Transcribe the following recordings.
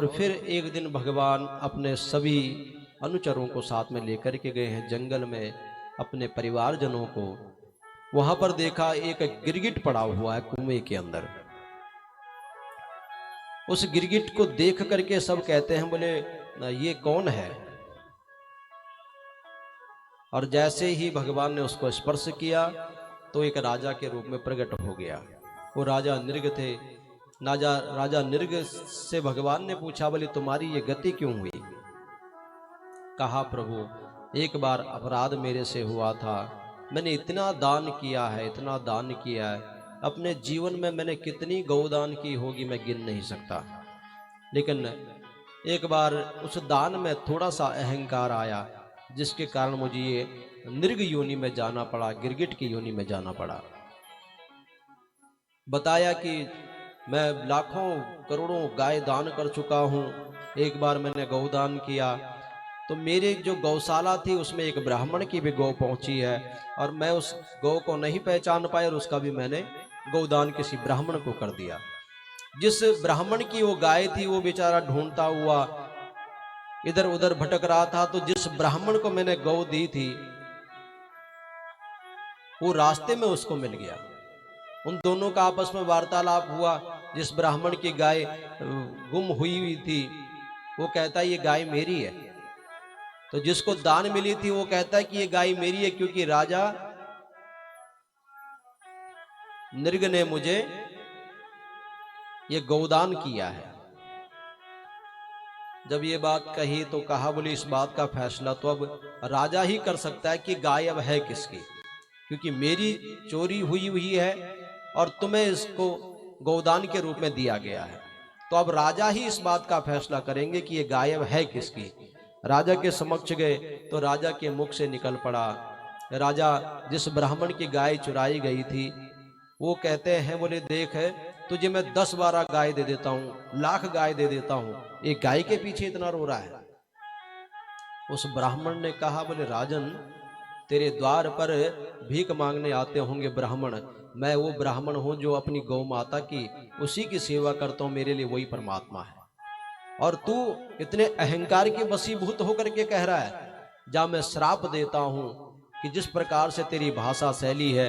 और फिर एक दिन भगवान अपने सभी अनुचरों को साथ में लेकर के गए हैं जंगल में, अपने परिवारजनों को। वहां पर देखा एक गिरगिट पड़ा हुआ है कुएं के अंदर। उस गिरगिट को देख करके सब कहते हैं, बोले ये कौन है? और जैसे ही भगवान ने उसको स्पर्श किया तो एक राजा के रूप में प्रकट हो गया। वो राजा नृग थे। राजा नृग से भगवान ने पूछा, बोले तुम्हारी ये गति क्यों हुई? कहा, प्रभु एक बार अपराध मेरे से हुआ था, मैंने इतना दान किया है, इतना दान किया है, अपने जीवन में मैंने कितनी गौदान की होगी मैं गिन नहीं सकता। लेकिन एक बार उस दान में थोड़ा सा अहंकार आया, जिसके कारण मुझे ये नृग योनि में जाना पड़ा, गिरगिट की योनि में जाना पड़ा। बताया कि मैं लाखों करोड़ों गाय दान कर चुका हूँ, एक बार मैंने गौदान किया तो मेरे जो गौशाला थी उसमें एक ब्राह्मण की भी गौ पहुंची है, और मैं उस गौ को नहीं पहचान पाया और उसका भी मैंने गौदान किसी ब्राह्मण को कर दिया। जिस ब्राह्मण की वो गाय थी वो बेचारा ढूंढता हुआ इधर उधर भटक रहा था, तो जिस ब्राह्मण को मैंने गौ दी थी वो रास्ते में उसको मिल गया। उन दोनों का आपस में वार्तालाप हुआ। जिस ब्राह्मण की गाय गुम हुई थी वो कहता है ये गाय मेरी है, तो जिसको दान मिली थी वो कहता है कि ये गाय मेरी है क्योंकि राजा नृग ने मुझे ये गौदान किया है। जब ये बात कही तो कहा, बोले इस बात का फैसला तो अब राजा ही कर सकता है कि गाय अब है किसकी, क्योंकि मेरी चोरी हुई है और तुम्हें इसको गौदान के रूप में दिया गया है, तो अब राजा ही इस बात का फैसला करेंगे कि ये गाय अब है किसकी। राजा के समक्ष गए तो राजा के मुख से निकल पड़ा, राजा जिस ब्राह्मण की गाय चुराई गई थी वो कहते हैं, बोले देख है तुझे मैं 10-12 गाय दे देता हूँ, लाख गाय दे देता हूँ, एक गाय के पीछे इतना रो रहा है। उस ब्राह्मण ने कहा, बोले राजन तेरे द्वार पर भीख मांगने आते होंगे ब्राह्मण, मैं वो ब्राह्मण हूं जो अपनी गौ माता की उसी की सेवा करता हूं, मेरे लिए वही परमात्मा है। और तू इतने अहंकार के वशीभूत होकर के कह रहा है, जा मैं श्राप देता हूं कि जिस प्रकार से तेरी भाषा शैली है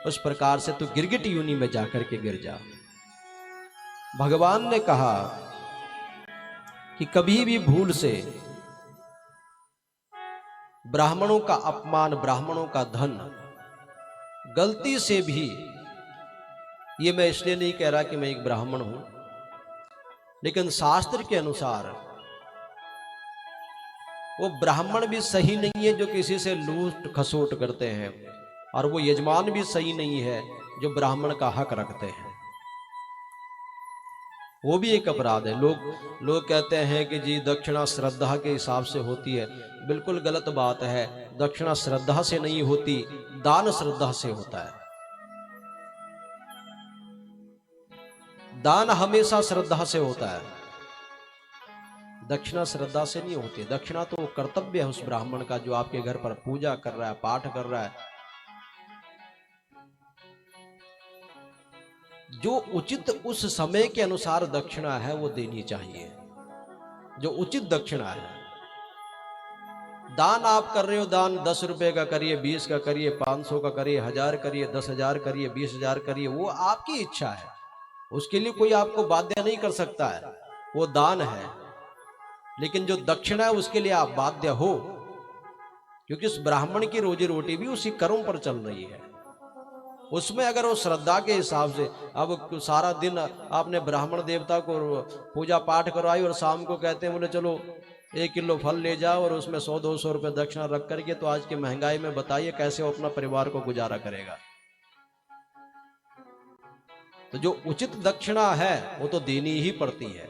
उस प्रकार से तू गिरगिट योनि में जाकर के गिर जा। भगवान ने कहा कि कभी भी भूल से ब्राह्मणों का अपमान, ब्राह्मणों का धन, गलती से भी, ये मैं इसलिए नहीं कह रहा कि मैं एक ब्राह्मण हूं, लेकिन शास्त्र के अनुसार वो ब्राह्मण भी सही नहीं है जो किसी से लूट खसोट करते हैं, और वो यजमान भी सही नहीं है जो ब्राह्मण का हक रखते हैं। वो भी एक अपराध है। लोग कहते हैं कि जी दक्षिणा श्रद्धा के हिसाब से होती है, बिल्कुल गलत बात है। दक्षिणा श्रद्धा से नहीं होती, दान श्रद्धा से होता है। दान हमेशा श्रद्धा से होता है, दक्षिणा श्रद्धा से नहीं होती। दक्षिणा तो कर्तव्य है उस ब्राह्मण का जो आपके घर पर पूजा कर रहा है, पाठ कर रहा है। जो उचित उस समय के अनुसार दक्षिणा है वो देनी चाहिए, जो उचित दक्षिणा है। दान आप कर रहे हो, दान 10 रुपए का करिए, 20 का करिए, 500 का करिए, 1000 करिए, 10,000 करिए, 20,000 करिए, वो आपकी इच्छा है, उसके लिए कोई आपको बाध्य नहीं कर सकता है, वो दान है। लेकिन जो दक्षिणा है उसके लिए आप बाध्य हो, क्योंकि उस ब्राह्मण की रोजी रोटी भी उसी कर्म पर चल रही है। उसमें अगर वो श्रद्धा के हिसाब से, अब सारा दिन आपने ब्राह्मण देवता को पूजा पाठ करवाई और शाम को कहते हैं बोले चलो 1 किलो फल ले जाओ और उसमें 100-200 रुपए दक्षिणा रख करके, तो आज की महंगाई में बताइए कैसे वो अपना परिवार को गुजारा करेगा। तो जो उचित दक्षिणा है वो तो देनी ही पड़ती है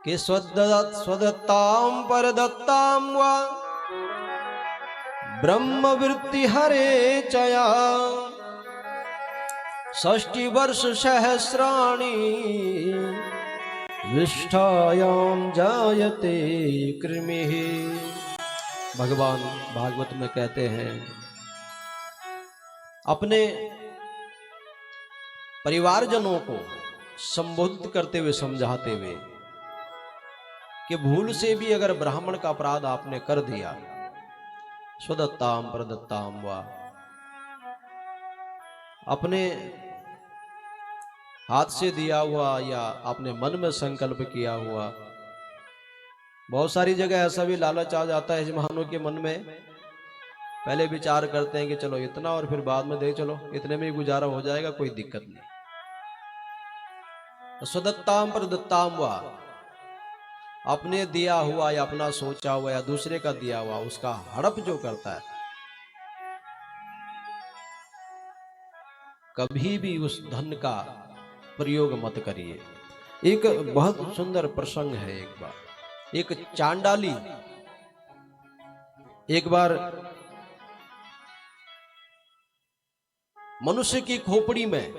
कि स्वदत्ताम परदत्ताम वा ब्रह्मवृत्ति हरे चया 60 वर्ष सहस्राणि विष्ठायाम जायते कृमिः। भगवान भागवत में कहते हैं, अपने परिवारजनों को संबोधित करते हुए, समझाते हुए कि भूल से भी अगर ब्राह्मण का अपराध आपने कर दिया, स्वदत्ताम प्रदत्ताम वा, अपने हाथ से दिया हुआ या आपने मन में संकल्प किया हुआ, बहुत सारी जगह ऐसा भी लालच आ जाता है यजमानों के मन में, पहले विचार करते हैं कि चलो इतना, और फिर बाद में देख चलो इतने में ही गुजारा हो जाएगा, कोई दिक्कत नहीं। स्वदत्ताम प्रदत्ताम वा, अपने दिया हुआ या अपना सोचा हुआ या दूसरे का दिया हुआ उसका हड़प जो करता है, कभी भी उस धन का प्रयोग मत करिए। एक बहुत सुंदर प्रसंग है। एक चांडाली एक बार मनुष्य की खोपड़ी में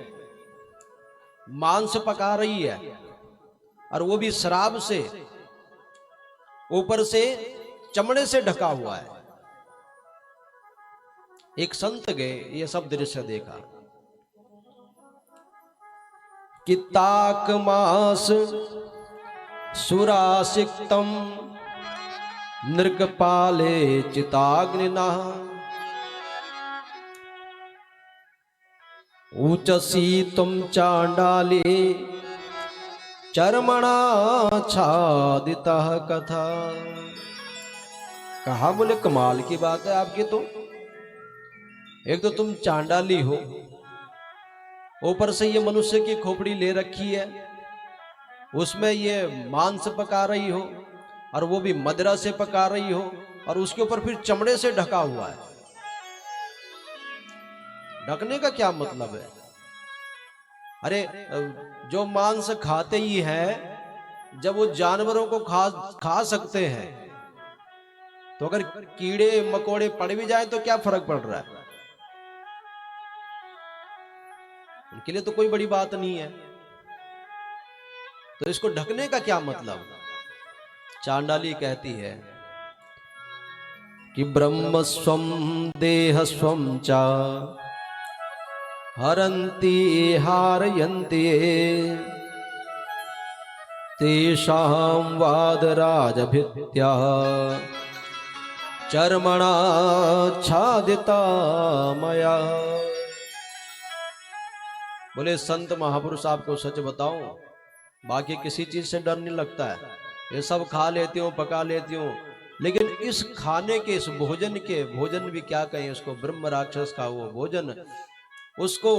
मांस पका रही है, और वो भी शराब से, ऊपर से चमड़े से ढका हुआ है। एक संत गए, ये सब दृश्य देखा कि ताक मास सुरासिक्तम नृगपाले चिताग्निना ऊचसी तुम चांडाली चर्मणा छादिता कथा। कहा, बोले कमाल की बात है आपकी तो, एक तो तुम चांडाली हो, ऊपर से ये मनुष्य की खोपड़ी ले रखी है, उसमें ये मांस पका रही हो, और वो भी मदिरा से पका रही हो, और उसके ऊपर फिर चमड़े से ढका हुआ है। ढकने का क्या मतलब है? अरे जो मांस खाते ही हैं, जब वो जानवरों को खा सकते हैं, तो अगर कीड़े मकोड़े पड़ भी जाए तो क्या फर्क पड़ रहा है? उनके लिए तो कोई बड़ी बात नहीं है। तो इसको ढकने का क्या मतलब? चांडाली कहती है कि ब्रह्म स्वम देह स्वम चा हरन्ति हारयन्ति तेषां वादराजभित्या चर्मणा छादिता मया। बोले संत महापुरुष, आपको सच बताऊं, बाकी किसी चीज से डर नहीं लगता है, ये सब खा लेती हूँ, पका लेती हूँ, लेकिन इस खाने के, इस भोजन भी क्या कहें उसको, ब्रह्म राक्षस का वो भोजन, उसको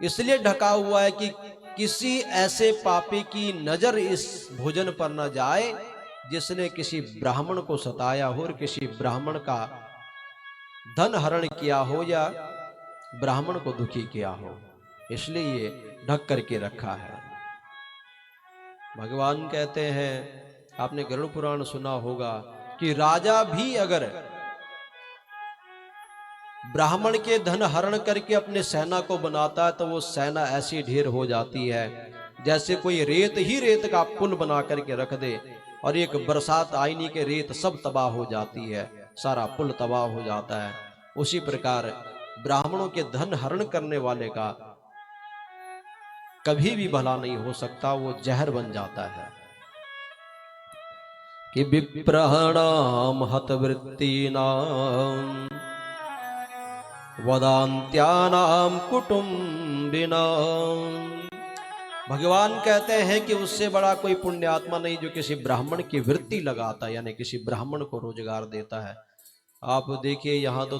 इसलिए ढका हुआ है कि किसी ऐसे पापी की नजर इस भोजन पर न जाए जिसने किसी ब्राह्मण को सताया हो और किसी ब्राह्मण का धन हरण किया हो या ब्राह्मण को दुखी किया हो, इसलिए ये ढक करके रखा है। भगवान कहते हैं, आपने गरुड़ पुराण सुना होगा, कि राजा भी अगर ब्राह्मण के धन हरण करके अपने सेना को बनाता है तो वो सेना ऐसी ढेर हो जाती है जैसे कोई रेत का पुल बना करके रख दे, और एक बरसात आईनी के रेत सब तबाह हो जाती है, सारा पुल तबाह हो जाता है। उसी प्रकार ब्राह्मणों के धन हरण करने वाले का कभी भी भला नहीं हो सकता, वो जहर बन जाता है। कि विप्रहणाम हतवृत्तीनाम वदान्त्यानाम कुटुम्बिनाम। भगवान कहते हैं कि उससे बड़ा कोई पुण्यात्मा नहीं जो किसी ब्राह्मण की वृत्ति लगाता है, यानी किसी ब्राह्मण को रोजगार देता है। आप देखिए, यहाँ तो